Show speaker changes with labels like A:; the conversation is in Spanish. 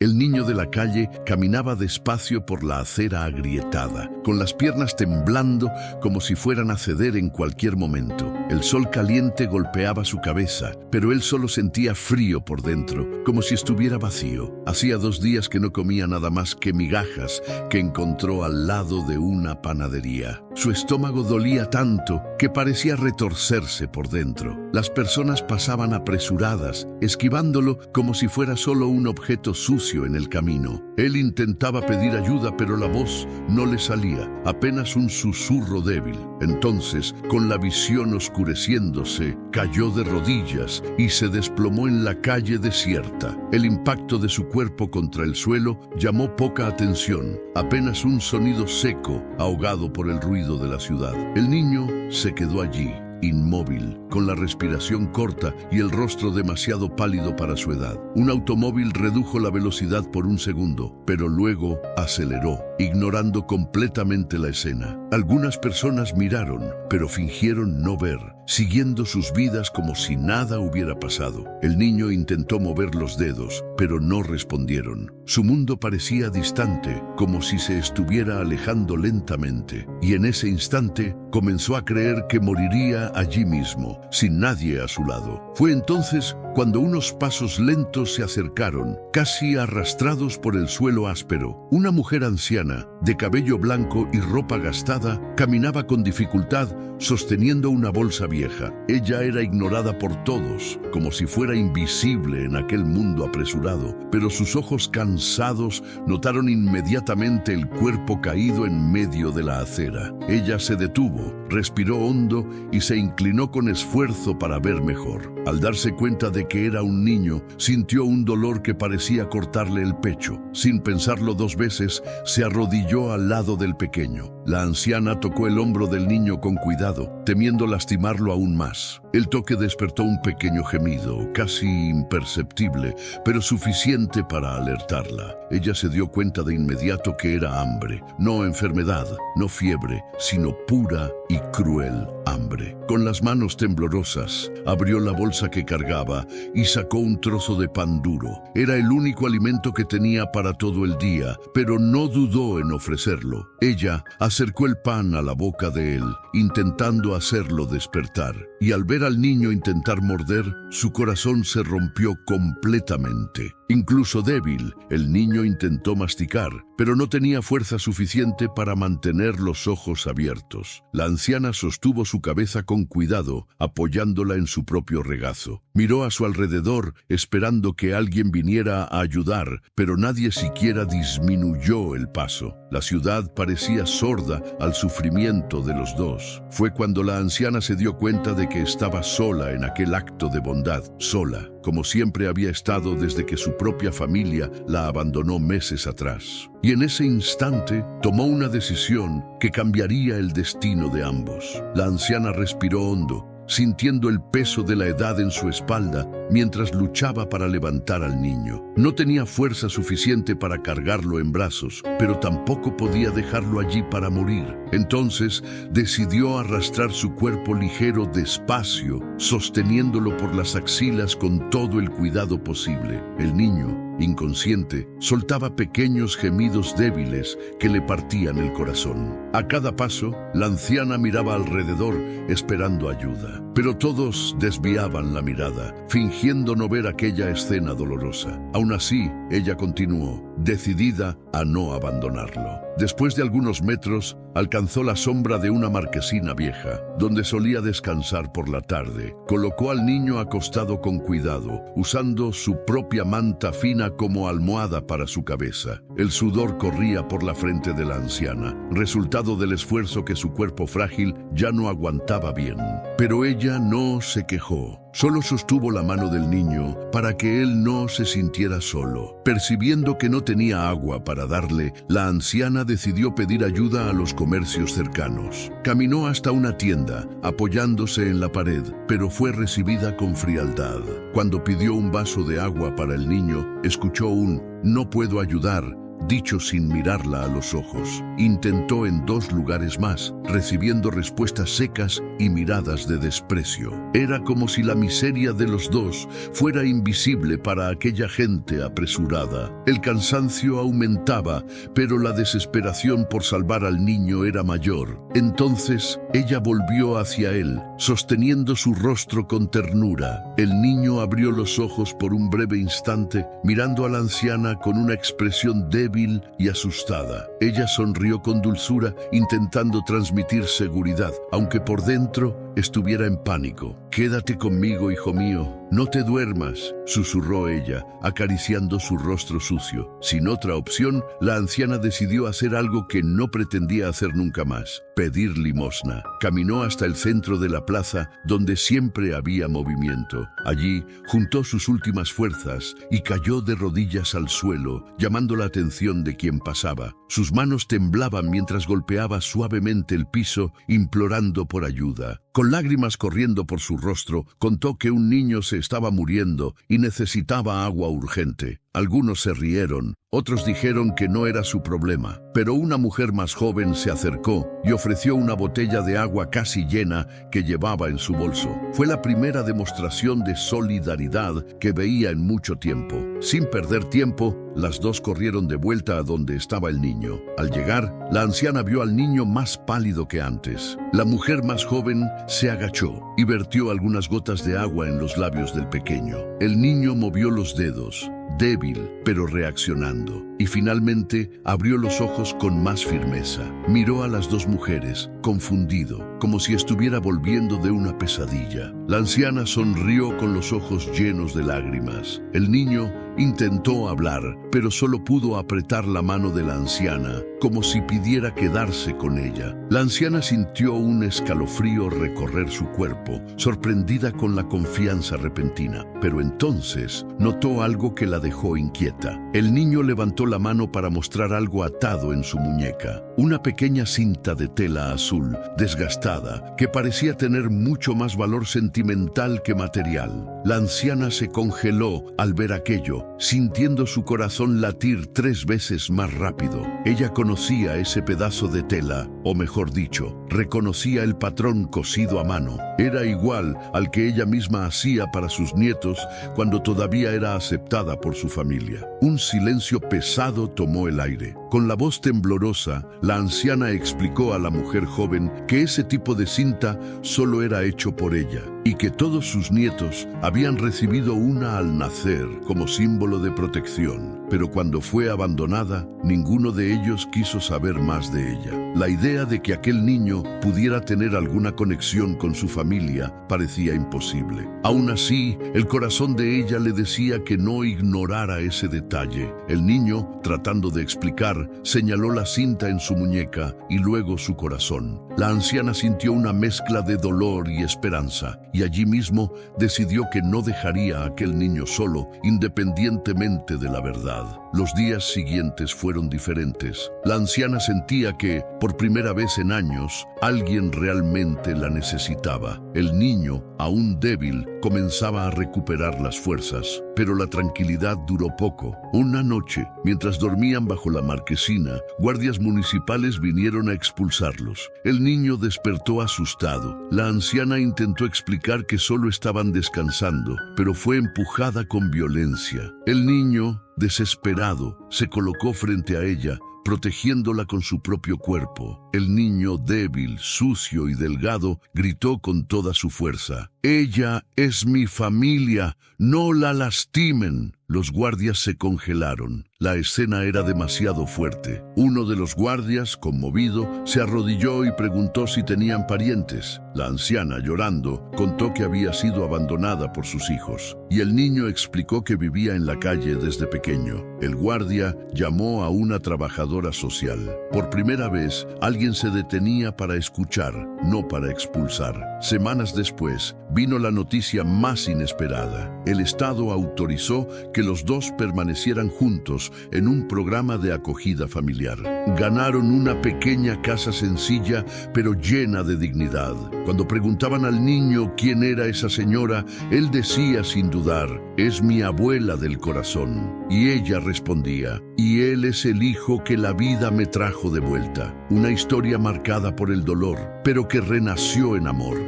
A: El niño de la calle caminaba despacio por la acera agrietada, con las piernas temblando como si fueran a ceder en cualquier momento. El sol caliente golpeaba su cabeza, pero él solo sentía frío por dentro, como si estuviera vacío. Hacía 2 días que no comía nada más que migajas que encontró al lado de una panadería. Su estómago dolía tanto que parecía retorcerse por dentro. Las personas pasaban apresuradas, esquivándolo como si fuera solo un objeto sucio en el camino. Él intentaba pedir ayuda, pero la voz no le salía, apenas un susurro débil. Entonces, con la visión oscureciéndose, cayó de rodillas y se desplomó en la calle desierta. El impacto de su cuerpo contra el suelo llamó poca atención, apenas un sonido seco, ahogado por el ruido de la ciudad. El niño se quedó allí, inmóvil, con la respiración corta y el rostro demasiado pálido para su edad. Un automóvil redujo la velocidad por un segundo, pero luego aceleró, ignorando completamente la escena. Algunas personas miraron, pero fingieron no ver, siguiendo sus vidas como si nada hubiera pasado. El niño intentó mover los dedos, pero no respondieron. Su mundo parecía distante, como si se estuviera alejando lentamente, y en ese instante comenzó a creer que moriría allí mismo, sin nadie a su lado. Fue entonces cuando unos pasos lentos se acercaron, casi arrastrados por el suelo áspero. Una mujer anciana, de cabello blanco y ropa gastada, caminaba con dificultad, sosteniendo una bolsa vieja. Ella era ignorada por todos, como si fuera invisible en aquel mundo apresurado, pero sus ojos cansados notaron inmediatamente el cuerpo caído en medio de la acera. Ella se detuvo, respiró hondo y se inclinó con esfuerzo para ver mejor. Al darse cuenta de que era un niño, sintió un dolor que parecía cortarle el pecho. Sin pensarlo 2 veces, se arrodilló al lado del pequeño. La anciana tocó el hombro del niño con cuidado, temiendo lastimarlo aún más. El toque despertó un pequeño gemido, casi imperceptible, pero suficiente para alertarla. Ella se dio cuenta de inmediato que era hambre, no enfermedad, no fiebre, sino pura y cruel hambre. Con las manos temblorosas, abrió la bolsa que cargaba y sacó un trozo de pan duro. Era el único alimento que tenía para todo el día, pero no dudó en ofrecerlo. Ella acercó el pan a la boca de él, intentando hacerlo despertar, y al ver al niño intentar morder, su corazón se rompió completamente. Incluso débil, el niño intentó masticar, pero no tenía fuerza suficiente para mantener los ojos abiertos. La anciana sostuvo su cabeza con cuidado, apoyándola en su propio regazo. Miró a su alrededor, esperando que alguien viniera a ayudar, pero nadie siquiera disminuyó el paso. La ciudad parecía sorda al sufrimiento de los dos. Fue cuando la anciana se dio cuenta de que estaba sola en aquel acto de bondad, sola, como siempre había estado desde que su propia familia la abandonó meses atrás. Y en ese instante tomó una decisión que cambiaría el destino de ambos. La anciana respiró hondo, sintiendo el peso de la edad en su espalda mientras luchaba para levantar al niño. No tenía fuerza suficiente para cargarlo en brazos, pero tampoco podía dejarlo allí para morir. Entonces decidió arrastrar su cuerpo ligero despacio, sosteniéndolo por las axilas con todo el cuidado posible. El niño, inconsciente, soltaba pequeños gemidos débiles que le partían el corazón. A cada paso, la anciana miraba alrededor, esperando ayuda. Pero todos desviaban la mirada, fingiendo no ver aquella escena dolorosa. Aún así, ella continuó, decidida a no abandonarlo. Después de algunos metros, alcanzó la sombra de una marquesina vieja, donde solía descansar por la tarde. Colocó al niño acostado con cuidado, usando su propia manta fina como almohada para su cabeza. El sudor corría por la frente de la anciana, resultado del esfuerzo que su cuerpo frágil ya no aguantaba bien. Pero ella no se quejó. Solo sostuvo la mano del niño para que él no se sintiera solo. Percibiendo que no tenía agua para darle, la anciana decidió pedir ayuda a los comercios cercanos. Caminó hasta una tienda, apoyándose en la pared, pero fue recibida con frialdad. Cuando pidió un vaso de agua para el niño, escuchó un "no puedo ayudar" dicho sin mirarla a los ojos. Intentó en 2 lugares más, recibiendo respuestas secas y miradas de desprecio. Era como si la miseria de los dos fuera invisible para aquella gente apresurada. El cansancio aumentaba, pero la desesperación por salvar al niño era mayor. Entonces, ella volvió hacia él, sosteniendo su rostro con ternura. El niño abrió los ojos por un breve instante, mirando a la anciana con una expresión débil y asustada. Ella sonrió con dulzura, intentando transmitir seguridad, aunque por dentro estuviera en pánico. «Quédate conmigo, hijo mío. No te duermas», susurró ella, acariciando su rostro sucio. Sin otra opción, la anciana decidió hacer algo que no pretendía hacer nunca más: pedir limosna. Caminó hasta el centro de la plaza, donde siempre había movimiento. Allí, juntó sus últimas fuerzas y cayó de rodillas al suelo, llamando la atención de quien pasaba. Sus manos temblaban mientras golpeaba suavemente el piso, implorando por ayuda. Con lágrimas corriendo por su rostro, contó que un niño se estaba muriendo y necesitaba agua urgente. Algunos se rieron, otros dijeron que no era su problema, pero una mujer más joven se acercó y ofreció una botella de agua casi llena que llevaba en su bolso. Fue la primera demostración de solidaridad que veía en mucho tiempo. Sin perder tiempo, las dos corrieron de vuelta a donde estaba el niño. Al llegar, la anciana vio al niño más pálido que antes. La mujer más joven se agachó y vertió algunas gotas de agua en los labios del pequeño. El niño movió los dedos, débil, pero reaccionando, y finalmente abrió los ojos con más firmeza. Miró a las dos mujeres, confundido, como si estuviera volviendo de una pesadilla. La anciana sonrió con los ojos llenos de lágrimas. El niño intentó hablar, pero solo pudo apretar la mano de la anciana, como si pidiera quedarse con ella. La anciana sintió un escalofrío recorrer su cuerpo, sorprendida con la confianza repentina, pero entonces notó algo que la dejó inquieta. El niño levantó la mano para mostrar algo atado en su muñeca, una pequeña cinta de tela azul, desgastada, que parecía tener mucho más valor sentimental que material. La anciana se congeló al ver aquello, sintiendo su corazón latir 3 veces más rápido. Ella conocía ese pedazo de tela, o mejor dicho, reconocía el patrón cosido a mano. Era igual al que ella misma hacía para sus nietos cuando todavía era aceptada por su familia. Un silencio pesado tomó el aire. Con la voz temblorosa, la anciana explicó a la mujer joven que ese tipo de cinta solo era hecho por ella y que todos sus nietos habían recibido una al nacer como símbolo de protección. Pero cuando fue abandonada, ninguno de ellos quiso saber más de ella. La idea de que aquel niño pudiera tener alguna conexión con su familia parecía imposible. Aún así, el corazón de ella le decía que no ignorara ese detalle. El niño, tratando de explicar, señaló la cinta en su muñeca y luego su corazón. La anciana sintió una mezcla de dolor y esperanza, y allí mismo decidió que no dejaría a aquel niño solo, independientemente de la verdad. Los días siguientes fueron diferentes. La anciana sentía que, por primera vez en años, alguien realmente la necesitaba. El niño, aún débil, comenzaba a recuperar las fuerzas, pero la tranquilidad duró poco. Una noche, mientras dormían bajo la marquesina, guardias municipales vinieron a expulsarlos. El niño despertó asustado. La anciana intentó explicar que solo estaban descansando, pero fue empujada con violencia. El niño, desesperado, se colocó frente a ella, protegiéndola con su propio cuerpo. El niño, débil, sucio y delgado, gritó con toda su fuerza: «Ella es mi familia, no la lastimen». Los guardias se congelaron. La escena era demasiado fuerte. Uno de los guardias, conmovido, se arrodilló y preguntó si tenían parientes. La anciana, llorando, contó que había sido abandonada por sus hijos, y el niño explicó que vivía en la calle desde pequeño. El guardia llamó a una trabajadora social. Por primera vez, alguien se detenía para escuchar, no para expulsar. Semanas después, vino la noticia más inesperada. El Estado autorizó que los dos permanecieran juntos años en un programa de acogida familiar. Ganaron una pequeña casa sencilla, pero llena de dignidad. Cuando preguntaban al niño quién era esa señora, él decía sin dudar: «Es mi abuela del corazón». Y ella respondía: «Y él es el hijo que la vida me trajo de vuelta». Una historia marcada por el dolor, pero que renació en amor.